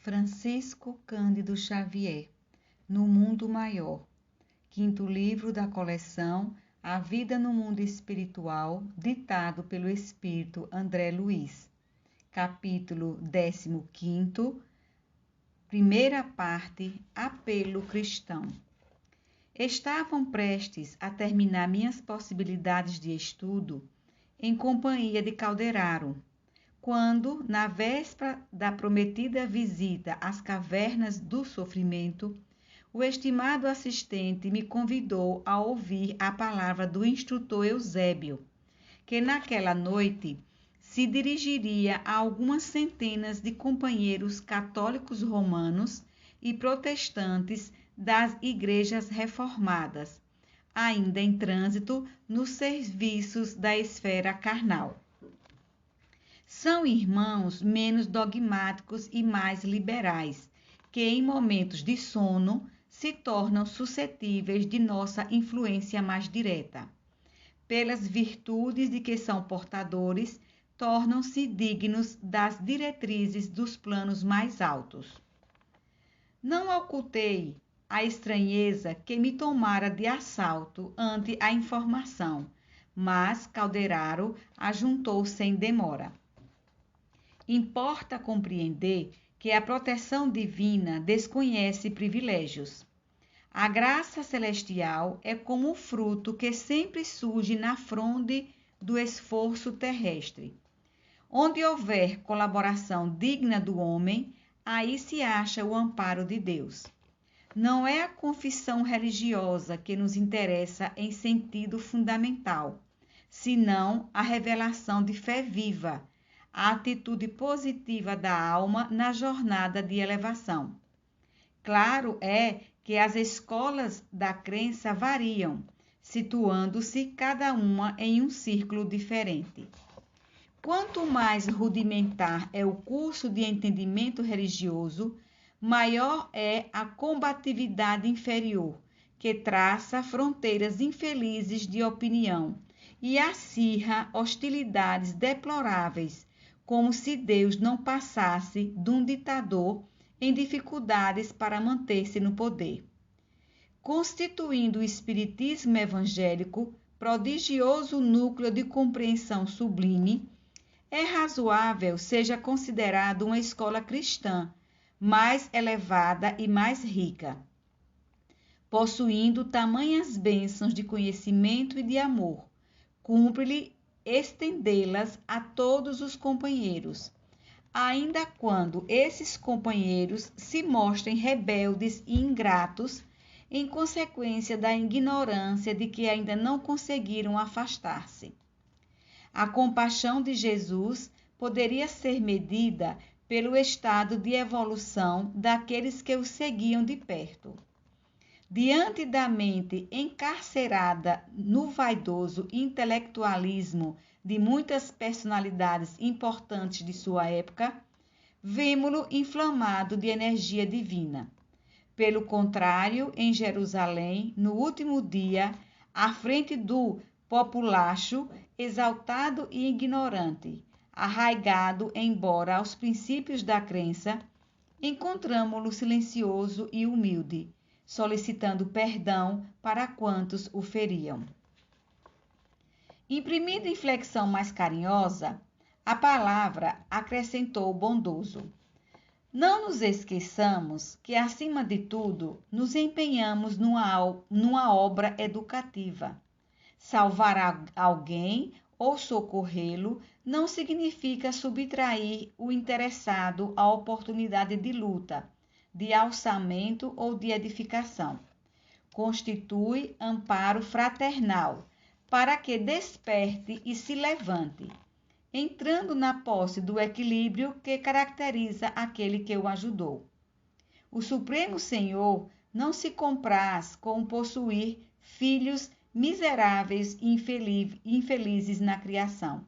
Francisco Cândido Xavier, No Mundo Maior, quinto livro da coleção A Vida no Mundo Espiritual, ditado pelo Espírito André Luiz, capítulo 15º, primeira parte, Apelo Cristão. Estavam prestes a terminar minhas possibilidades de estudo em companhia de Calderaro, quando, na véspera da prometida visita às cavernas do sofrimento, o estimado assistente me convidou a ouvir a palavra do instrutor Eusébio, que naquela noite se dirigiria a algumas centenas de companheiros católicos romanos e protestantes das igrejas reformadas, ainda em trânsito nos serviços da esfera carnal. São irmãos menos dogmáticos e mais liberais, que em momentos de sono se tornam suscetíveis de nossa influência mais direta. Pelas virtudes de que são portadores, tornam-se dignos das diretrizes dos planos mais altos. Não ocultei a estranheza que me tomara de assalto ante a informação, mas Calderaro ajuntou sem demora. Importa compreender que a proteção divina desconhece privilégios. A graça celestial é como o fruto que sempre surge na fronde do esforço terrestre. Onde houver colaboração digna do homem, aí se acha o amparo de Deus. Não é a confissão religiosa que nos interessa em sentido fundamental, senão a revelação de fé viva, a atitude positiva da alma na jornada de elevação. Claro é que as escolas da crença variam, situando-se cada uma em um círculo diferente. Quanto mais rudimentar é o curso de entendimento religioso, maior é a combatividade inferior, que traça fronteiras infelizes de opinião e acirra hostilidades deploráveis, como se Deus não passasse de um ditador em dificuldades para manter-se no poder. Constituindo o espiritismo evangélico prodigioso núcleo de compreensão sublime, é razoável seja considerado uma escola cristã, mais elevada e mais rica, possuindo tamanhas bênçãos de conhecimento e de amor. Cumpre-lhe estendê-las a todos os companheiros, ainda quando esses companheiros se mostrem rebeldes e ingratos em consequência da ignorância de que ainda não conseguiram afastar-se. A compaixão de Jesus poderia ser medida pelo estado de evolução daqueles que o seguiam de perto. Diante da mente encarcerada no vaidoso intelectualismo de muitas personalidades importantes de sua época, vemo-lo inflamado de energia divina. Pelo contrário, em Jerusalém, no último dia, à frente do populacho, exaltado e ignorante, arraigado embora aos princípios da crença, encontramo-lo silencioso e humilde, solicitando perdão para quantos o feriam. Imprimindo inflexão mais carinhosa, a palavra acrescentou bondoso. Não nos esqueçamos que, acima de tudo, nos empenhamos numa obra educativa. Salvar alguém ou socorrê-lo não significa subtrair o interessado à oportunidade de luta, de alçamento ou de edificação. Constitui amparo fraternal, para que desperte e se levante, entrando na posse do equilíbrio que caracteriza aquele que o ajudou. O Supremo Senhor não se compraz com possuir filhos miseráveis e infelizes na criação.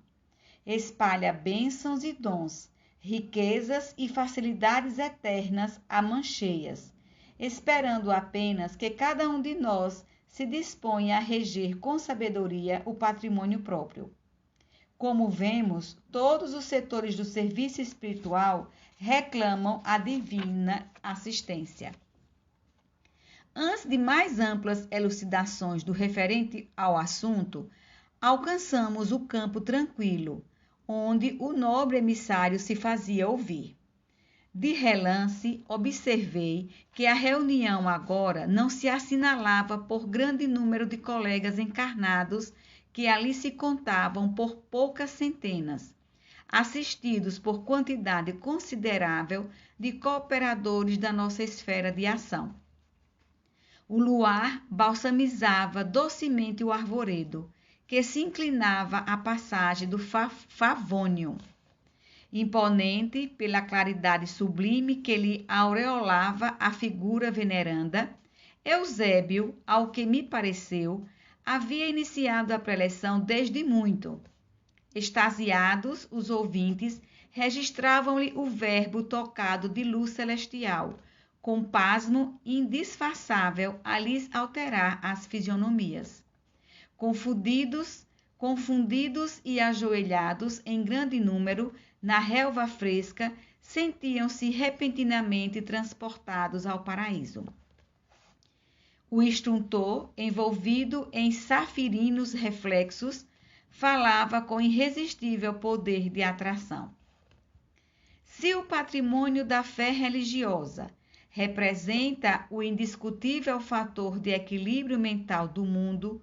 Espalha bênçãos e dons, riquezas e facilidades eternas a mancheias, esperando apenas que cada um de nós se disponha a reger com sabedoria o patrimônio próprio. Como vemos, todos os setores do serviço espiritual reclamam a divina assistência. Antes de mais amplas elucidações do referente ao assunto, alcançamos o campo tranquilo, onde o nobre emissário se fazia ouvir. De relance, observei que a reunião agora não se assinalava por grande número de colegas encarnados que ali se contavam por poucas centenas, assistidos por quantidade considerável de cooperadores da nossa esfera de ação. O luar balsamizava docemente o arvoredo, que se inclinava à passagem do Favônio, imponente pela claridade sublime que lhe aureolava a figura veneranda. Eusébio, ao que me pareceu, havia iniciado a preleção desde muito. Extasiados, os ouvintes registravam-lhe o verbo tocado de luz celestial, com pasmo indisfarçável a lhes alterar as fisionomias. Confundidos e ajoelhados em grande número na relva fresca, sentiam-se repentinamente transportados ao paraíso. O instrutor, envolvido em safirinos reflexos, falava com irresistível poder de atração. Se o patrimônio da fé religiosa representa o indiscutível fator de equilíbrio mental do mundo,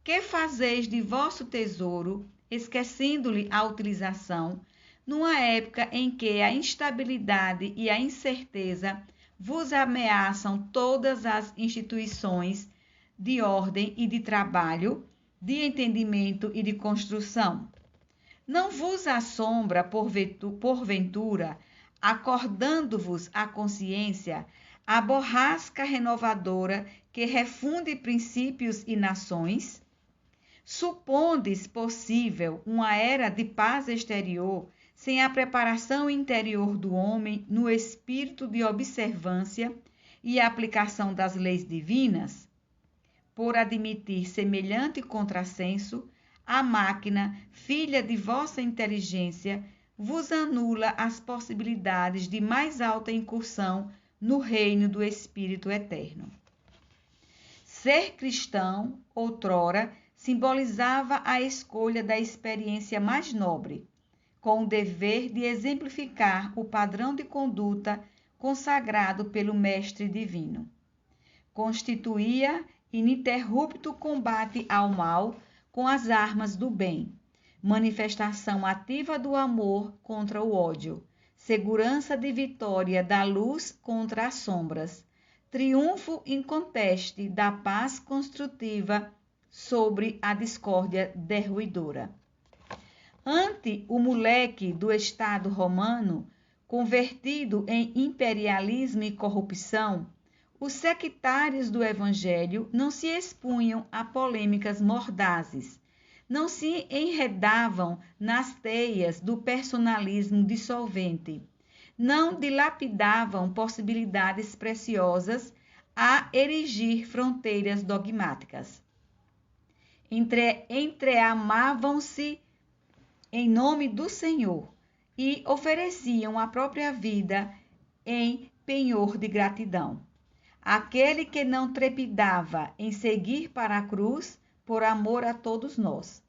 que fazeis de vosso tesouro, esquecendo-lhe a utilização, numa época em que a instabilidade e a incerteza vos ameaçam todas as instituições de ordem e de trabalho, de entendimento e de construção? Não vos assombra, porventura, acordando-vos a consciência, a borrasca renovadora que refunde princípios e nações? Supondes possível uma era de paz exterior sem a preparação interior do homem no espírito de observância e aplicação das leis divinas? Por admitir semelhante contrassenso, a máquina, filha de vossa inteligência, vos anula as possibilidades de mais alta incursão no reino do Espírito Eterno. Ser cristão, outrora, simbolizava a escolha da experiência mais nobre, com o dever de exemplificar o padrão de conduta consagrado pelo Mestre Divino. Constituía ininterrupto combate ao mal com as armas do bem, manifestação ativa do amor contra o ódio, segurança de vitória da luz contra as sombras, triunfo inconteste da paz construtiva sobre a discórdia derruidora. Ante o moleque do Estado romano, convertido em imperialismo e corrupção, os sectários do Evangelho não se expunham a polêmicas mordazes, não se enredavam nas teias do personalismo dissolvente, não dilapidavam possibilidades preciosas a erigir fronteiras dogmáticas. Entreamavam-se em nome do Senhor e ofereciam a própria vida em penhor de gratidão. Aquele que não trepidava em seguir para a cruz por amor a todos nós.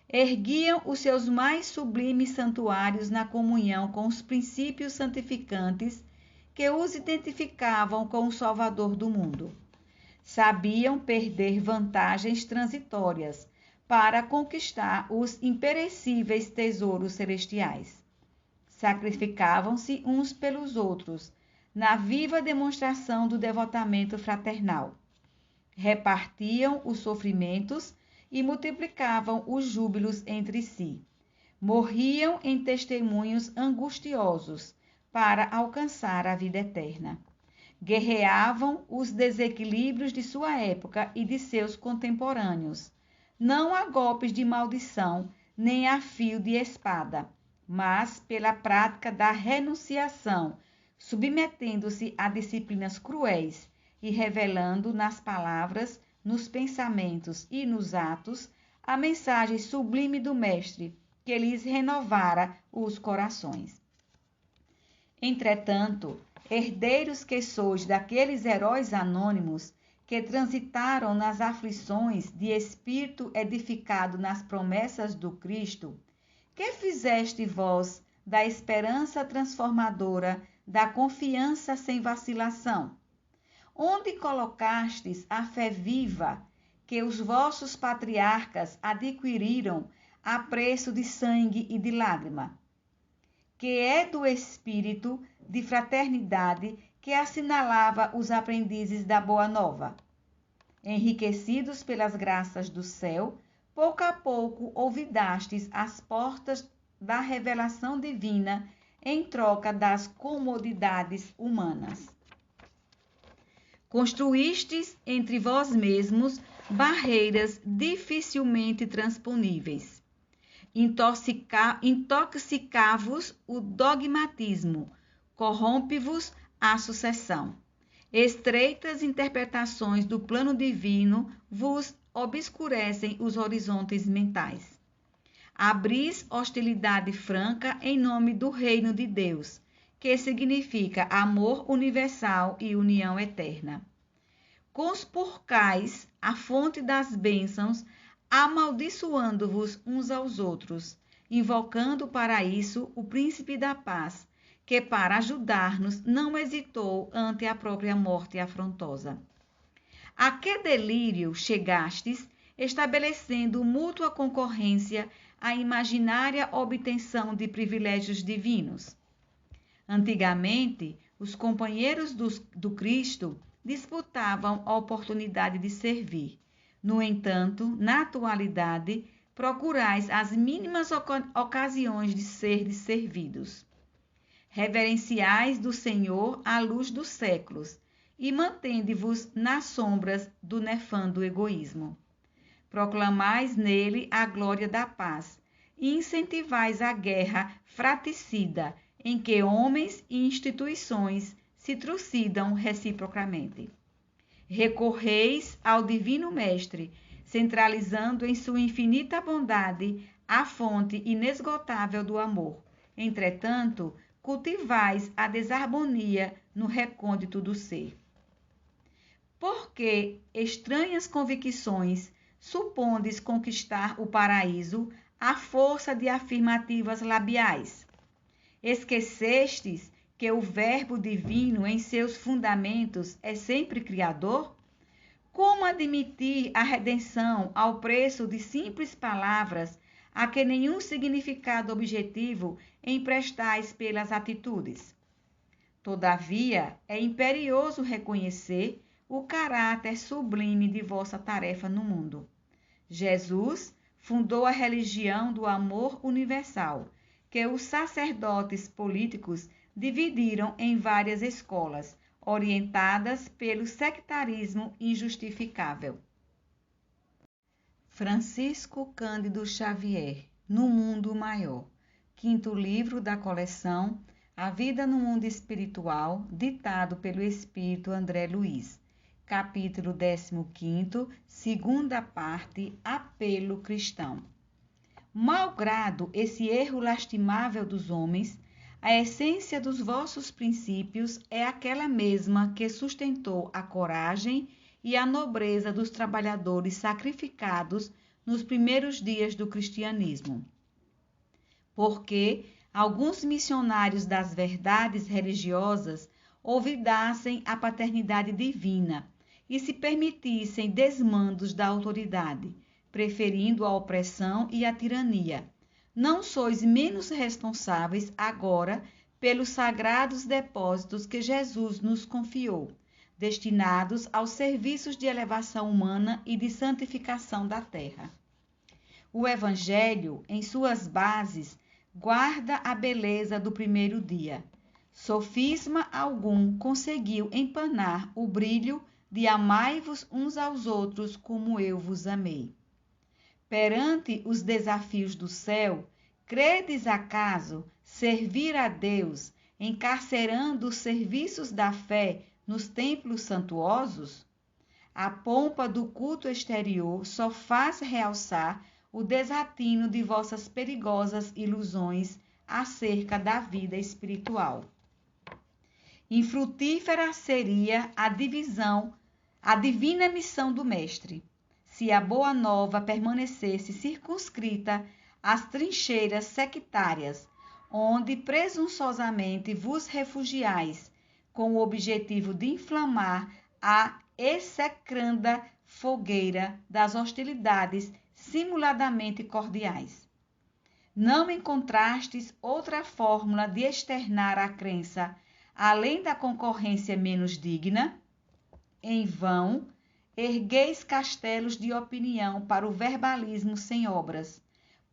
Erguiam os seus mais sublimes santuários na comunhão com os princípios santificantes que os identificavam com o Salvador do mundo. Sabiam perder vantagens transitórias para conquistar os imperecíveis tesouros celestiais. Sacrificavam-se uns pelos outros, na viva demonstração do devotamento fraternal. Repartiam os sofrimentos e multiplicavam os júbilos entre si. Morriam em testemunhos angustiosos para alcançar a vida eterna. Guerreavam os desequilíbrios de sua época e de seus contemporâneos, não a golpes de maldição, nem a fio de espada, mas pela prática da renunciação, submetendo-se a disciplinas cruéis e revelando nas palavras, nos pensamentos e nos atos a mensagem sublime do Mestre, que lhes renovara os corações. Entretanto, herdeiros que sois daqueles heróis anônimos que transitaram nas aflições de espírito edificado nas promessas do Cristo, que fizeste vós da esperança transformadora da confiança sem vacilação? Onde colocastes a fé viva que os vossos patriarcas adquiriram a preço de sangue e de lágrima, que é do espírito de fraternidade que assinalava os aprendizes da Boa Nova? Enriquecidos pelas graças do céu, pouco a pouco olvidastes as portas da revelação divina em troca das comodidades humanas. Construístes entre vós mesmos barreiras dificilmente transponíveis. Intoxica-vos o dogmatismo, corrompe-vos a sucessão. Estreitas interpretações do plano divino vos obscurecem os horizontes mentais. Abris hostilidade franca em nome do reino de Deus, que significa amor universal e união eterna. Conspurcais a fonte das bênçãos, amaldiçoando-vos uns aos outros, invocando para isso o príncipe da paz, que para ajudar-nos não hesitou ante a própria morte afrontosa. A que delírio chegastes, estabelecendo mútua concorrência à imaginária obtenção de privilégios divinos? Antigamente, os companheiros do Cristo disputavam a oportunidade de servir. No entanto, na atualidade, procurais as mínimas ocasiões de serdes servidos. Reverenciais do Senhor a luz dos séculos e mantende-vos nas sombras do nefando egoísmo. Proclamais nele a glória da paz e incentivais a guerra fratricida em que homens e instituições se trucidam reciprocamente. Recorreis ao Divino Mestre, centralizando em sua infinita bondade a fonte inesgotável do amor. Entretanto, cultivais a desarmonia no recôndito do ser. Porque estranhas convicções supondes conquistar o paraíso à força de afirmativas labiais? Esquecestes que o Verbo divino em seus fundamentos é sempre criador? Como admitir a redenção ao preço de simples palavras a que nenhum significado objetivo emprestais pelas atitudes? Todavia, é imperioso reconhecer o caráter sublime de vossa tarefa no mundo. Jesus fundou a religião do amor universal, que os sacerdotes políticos dividiram em várias escolas, orientadas pelo sectarismo injustificável. Francisco Cândido Xavier, No Mundo Maior, quinto livro da coleção A Vida no Mundo Espiritual, ditado pelo Espírito André Luiz, capítulo 15º, segunda parte, Apelo Cristão. Malgrado esse erro lastimável dos homens, a essência dos vossos princípios é aquela mesma que sustentou a coragem e a nobreza dos trabalhadores sacrificados nos primeiros dias do cristianismo. Porque alguns missionários das verdades religiosas olvidassem a paternidade divina e se permitissem desmandos da autoridade, preferindo a opressão e a tirania. Não sois menos responsáveis agora pelos sagrados depósitos que Jesus nos confiou, destinados aos serviços de elevação humana e de santificação da terra. O Evangelho, em suas bases, guarda a beleza do primeiro dia. Sofisma algum conseguiu empanar o brilho de amai-vos uns aos outros como eu vos amei. Perante os desafios do céu, credes acaso servir a Deus, encarcerando os serviços da fé nos templos santuosos? A pompa do culto exterior só faz realçar o desatino de vossas perigosas ilusões acerca da vida espiritual. Infrutífera seria a divina missão do Mestre, se a Boa Nova permanecesse circunscrita às trincheiras sectárias, onde presunçosamente vos refugiais, com o objetivo de inflamar a execranda fogueira das hostilidades simuladamente cordiais. Não encontrastes outra fórmula de externar a crença, além da concorrência menos digna? Em vão, ergueis castelos de opinião para o verbalismo sem obras,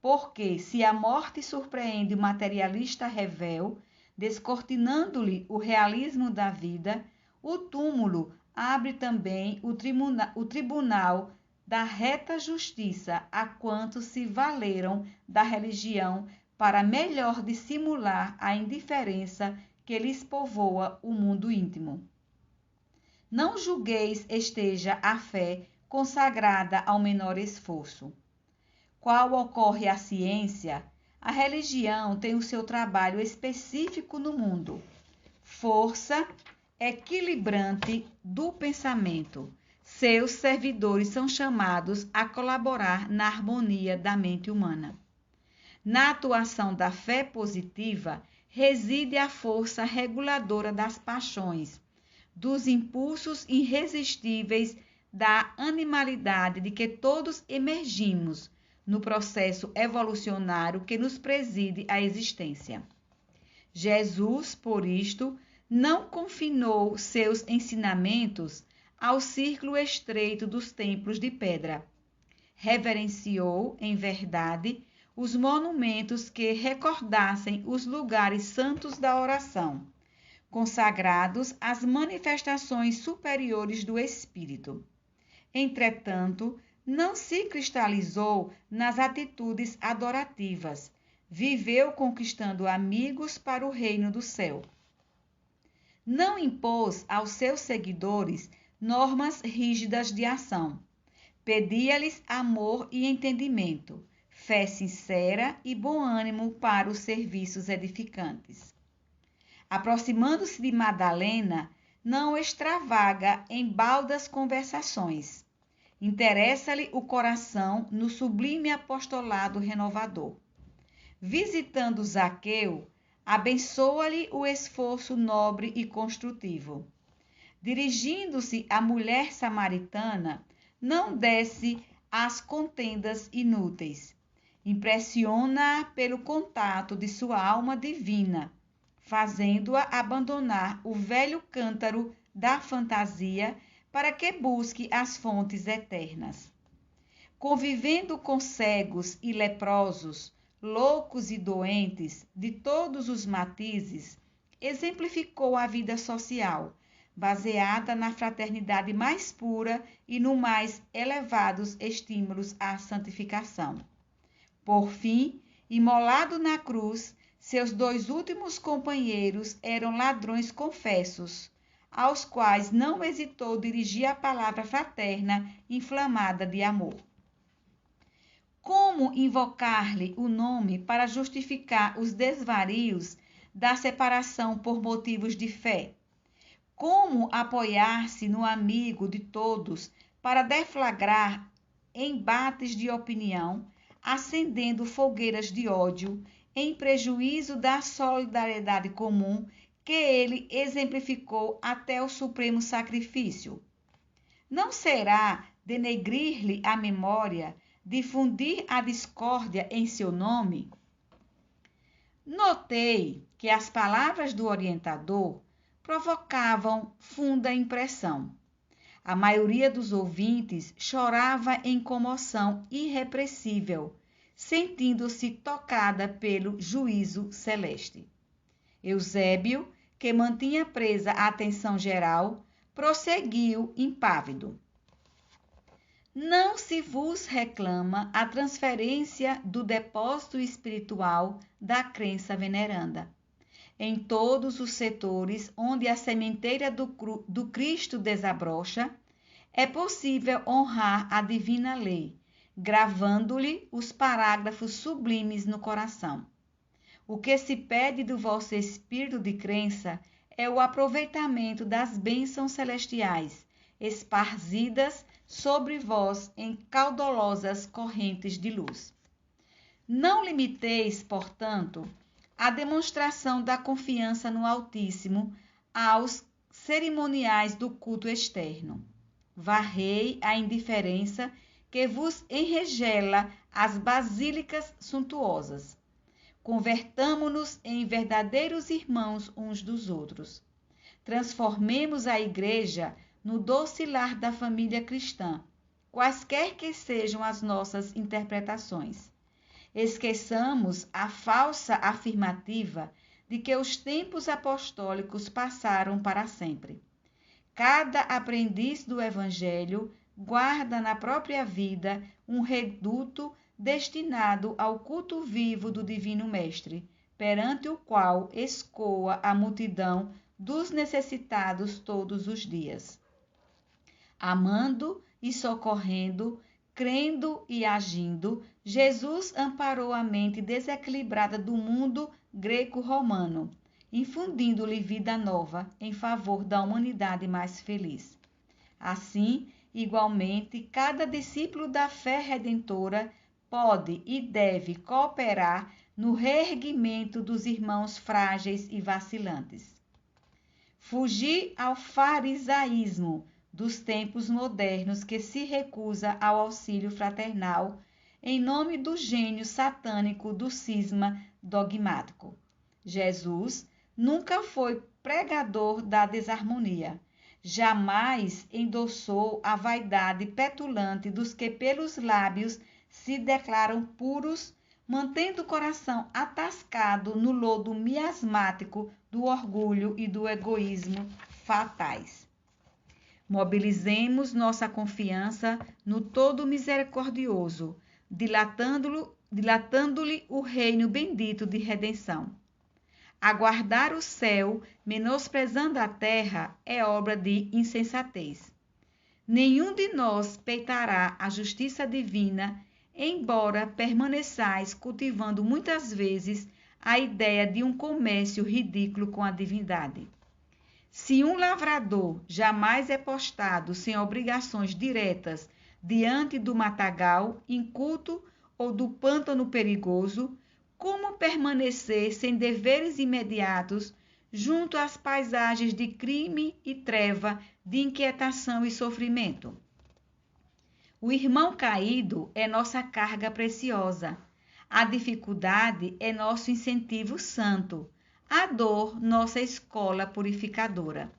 porque se a morte surpreende o materialista revel, descortinando-lhe o realismo da vida, o túmulo abre também o tribunal da reta justiça a quantos se valeram da religião para melhor dissimular a indiferença que lhes povoa o mundo íntimo. Não julgueis esteja a fé consagrada ao menor esforço. Qual ocorre a ciência, a religião tem o seu trabalho específico no mundo, força equilibrante do pensamento. Seus servidores são chamados a colaborar na harmonia da mente humana. Na atuação da fé positiva reside a força reguladora das paixões, dos impulsos irresistíveis da animalidade de que todos emergimos no processo evolucionário que nos preside a existência. Jesus, por isto, não confinou seus ensinamentos ao círculo estreito dos templos de pedra. Reverenciou, em verdade, os monumentos que recordassem os lugares santos da oração, consagrados às manifestações superiores do Espírito. Entretanto, não se cristalizou nas atitudes adorativas, viveu conquistando amigos para o reino do céu. Não impôs aos seus seguidores normas rígidas de ação. Pedia-lhes amor e entendimento, fé sincera e bom ânimo para os serviços edificantes. Aproximando-se de Madalena, não extravaga em baldas conversações. Interessa-lhe o coração no sublime apostolado renovador. Visitando Zaqueu, abençoa-lhe o esforço nobre e construtivo. Dirigindo-se à mulher samaritana, não desce às contendas inúteis. Impressiona-a pelo contato de sua alma divina, fazendo-a abandonar o velho cântaro da fantasia para que busque as fontes eternas. Convivendo com cegos e leprosos, loucos e doentes, de todos os matizes, exemplificou a vida social, baseada na fraternidade mais pura e no mais elevados estímulos à santificação. Por fim, imolado na cruz, seus 2 últimos companheiros eram ladrões confessos, aos quais não hesitou dirigir a palavra fraterna inflamada de amor. Como invocar-lhe o nome para justificar os desvarios da separação por motivos de fé? Como apoiar-se no amigo de todos para deflagrar embates de opinião, acendendo fogueiras de ódio, em prejuízo da solidariedade comum que ele exemplificou até o supremo sacrifício? Não será denegrir-lhe a memória, difundir a discórdia em seu nome? Notei que as palavras do orientador provocavam funda impressão. A maioria dos ouvintes chorava em comoção irrepressível, sentindo-se tocada pelo juízo celeste. Eusébio, que mantinha presa a atenção geral, prosseguiu impávido. Não se vos reclama a transferência do depósito espiritual da crença veneranda. Em todos os setores onde a sementeira do Cristo desabrocha, é possível honrar a divina lei, gravando-lhe os parágrafos sublimes no coração. O que se pede do vosso espírito de crença é o aproveitamento das bênçãos celestiais, esparzidas sobre vós em caudalosas correntes de luz. Não limiteis, portanto, a demonstração da confiança no Altíssimo aos cerimoniais do culto externo. Varrei a indiferença que vos enregela as basílicas suntuosas. Convertamo-nos em verdadeiros irmãos uns dos outros. Transformemos a Igreja no doce lar da família cristã, quaisquer que sejam as nossas interpretações. Esqueçamos a falsa afirmativa de que os tempos apostólicos passaram para sempre. Cada aprendiz do Evangelho guarda na própria vida um reduto destinado ao culto vivo do Divino Mestre, perante o qual escoa a multidão dos necessitados todos os dias. Amando e socorrendo, crendo e agindo, Jesus amparou a mente desequilibrada do mundo greco-romano, infundindo-lhe vida nova em favor da humanidade mais feliz. Assim, igualmente, cada discípulo da fé redentora pode e deve cooperar no reerguimento dos irmãos frágeis e vacilantes. Fugir ao farisaísmo dos tempos modernos que se recusa ao auxílio fraternal em nome do gênio satânico do cisma dogmático. Jesus nunca foi pregador da desarmonia. Jamais endossou a vaidade petulante dos que pelos lábios se declaram puros, mantendo o coração atascado no lodo miasmático do orgulho e do egoísmo fatais. Mobilizemos nossa confiança no Todo Misericordioso, dilatando-lhe o reino bendito de redenção. Aguardar o céu, menosprezando a terra, é obra de insensatez. Nenhum de nós peitará a justiça divina, embora permaneçais cultivando muitas vezes a ideia de um comércio ridículo com a divindade. Se um lavrador jamais é postado sem obrigações diretas diante do matagal inculto ou do pântano perigoso, como permanecer sem deveres imediatos junto às paisagens de crime e treva, de inquietação e sofrimento? O irmão caído é nossa carga preciosa. A dificuldade é nosso incentivo santo. A dor, nossa escola purificadora.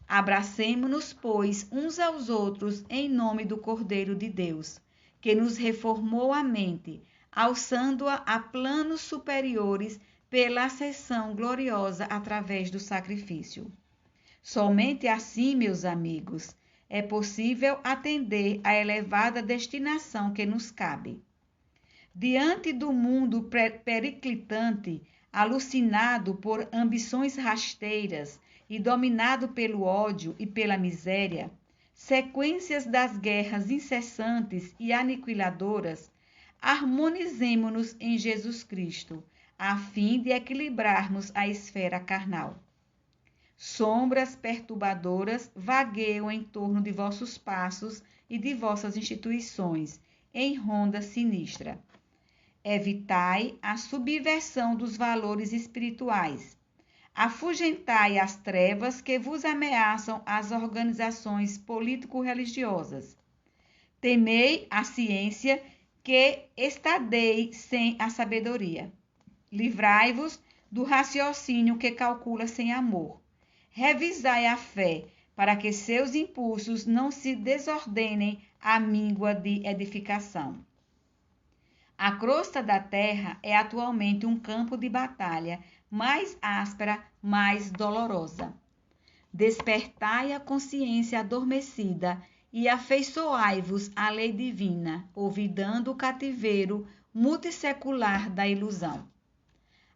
Abracemo-nos, pois, uns aos outros em nome do Cordeiro de Deus, que nos reformou a mente, alçando-a a planos superiores pela ascensão gloriosa através do sacrifício. Somente assim, meus amigos, é possível atender à elevada destinação que nos cabe. Diante do mundo periclitante, alucinado por ambições rasteiras e dominado pelo ódio e pela miséria, sequências das guerras incessantes e aniquiladoras, harmonizemo-nos em Jesus Cristo, a fim de equilibrarmos a esfera carnal. Sombras perturbadoras vagueiam em torno de vossos passos e de vossas instituições, em ronda sinistra. Evitai a subversão dos valores espirituais. Afugentai as trevas que vos ameaçam as organizações político-religiosas. Temei a ciência que estadeie sem a sabedoria. Livrai-vos do raciocínio que calcula sem amor. Revisai a fé, para que seus impulsos não se desordenem à míngua de edificação. A crosta da terra é atualmente um campo de batalha mais áspera, mais dolorosa. Despertai a consciência adormecida e afeiçoai-vos à lei divina, olvidando o cativeiro multissecular da ilusão.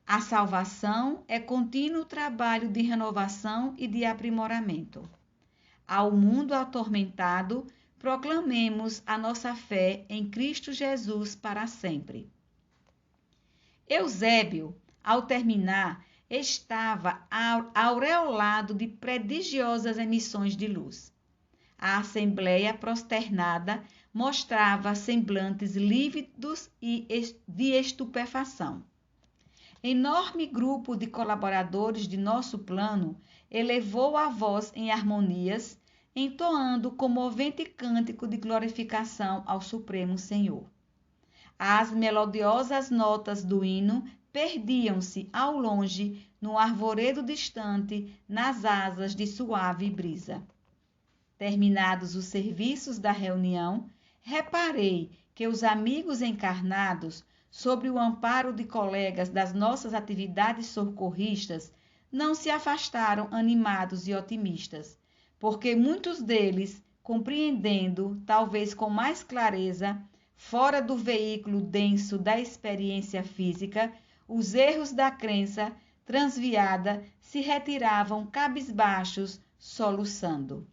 A salvação é contínuo trabalho de renovação e de aprimoramento. Ao mundo atormentado, proclamemos a nossa fé em Cristo Jesus para sempre. Eusébio, ao terminar, estava aureolado de prodigiosas emissões de luz. A assembleia prosternada mostrava semblantes lívidos e de estupefação. Enorme grupo de colaboradores de nosso plano elevou a voz em harmonias, entoando comovente cântico de glorificação ao Supremo Senhor. As melodiosas notas do hino perdiam-se ao longe, no arvoredo distante, nas asas de suave brisa. Terminados os serviços da reunião, reparei que os amigos encarnados, sob o amparo de colegas das nossas atividades socorristas, não se afastaram animados e otimistas, porque muitos deles, compreendendo, talvez com mais clareza, fora do veículo denso da experiência física, os erros da crença transviada, se retiravam cabisbaixos, soluçando.